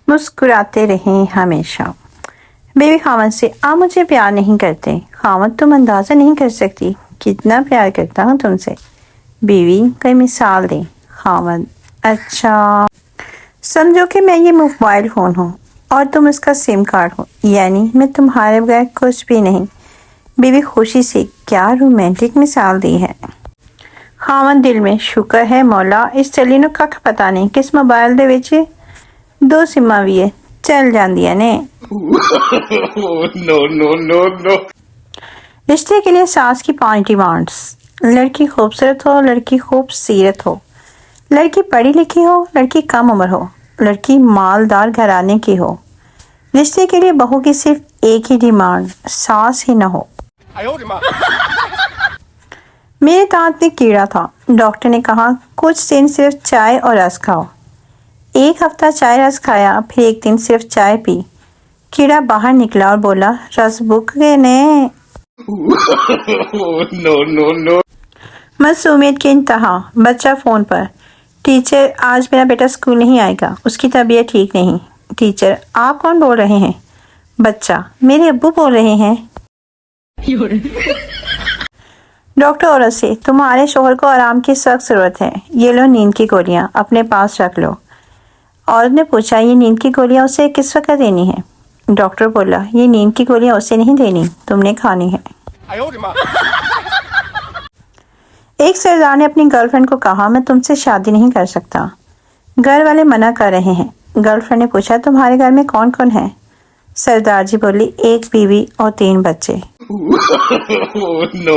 مسکراتے رہیں ہمیشہ۔ بیوی خاوند سے آپ مجھے پیار نہیں کرتے۔ خاوند تم اندازہ نہیں کر سکتی کتنا پیار کرتا ہوں تم سے۔ بیوی کوئی مثال دیں۔ خاوند اچھا سمجھو کہ میں یہ موبائل فون ہوں اور تم اس کا سم کارڈ ہو، یعنی میں تمہارے بغیر کچھ بھی نہیں۔ بیوی خوشی سے کیا رومانٹک مثال دی ہے۔ خاوند دل میں شکر ہے مولا اس چلی نو کھ پتا نہیں کس موبائل دے وچ دو سماں وی ہے چل جاندیاں نے۔ No. رشتے کے لیے ساس کی 5 ڈیمانڈز۔ لڑکی خوبصورت ہو، لڑکی خوبصیرت ہو، لڑکی پڑھی لکھی ہو، لڑکی کم عمر ہو، لڑکی مالدار گھرانے کی ہو۔ رشتے کے لیے بہو کی صرف ایک ہی ڈیمانڈ، ساس ہی نہ ہو۔ میرے دانت میں کیڑا تھا، ڈاکٹر نے کہا کچھ دن صرف چائے اور رس کھاؤ۔ ایک ہفتہ چائے رس کھایا، پھر ایک دن صرف چائے پی۔ کیڑا باہر نکلا اور بولا رس بک گئے نے۔ No. معصومیت کی انتہا۔ بچہ فون پر، ٹیچر آج میرا بیٹا اسکول نہیں آئے گا، اس کی طبیعت ٹھیک نہیں۔ ٹیچر آپ کون بول رہے ہیں؟ بچہ میرے ابو بول رہے ہیں۔ ڈاکٹر عورت سے تمہارے شوہر کو آرام کی سخت ضرورت ہے، یہ لو نیند کی گولیاں اپنے پاس رکھ لو۔ عورت نے پوچھا یہ نیند کی گولیاں اسے کس وقت دینی ہے؟ ڈاکٹر بولا یہ نیند کی گولیاں اسے نہیں دینی، تم نے کھانی ہے۔ ایک سردار نے اپنی گرل فرینڈ کو کہا میں تم سے شادی نہیں کر سکتا، گھر والے منع کر رہے ہیں۔ گرل فرینڈ نے پوچھا تمہارے گھر میں کون کون ہے؟ سردار جی بولی ایک بیوی اور 3 بچے۔ No.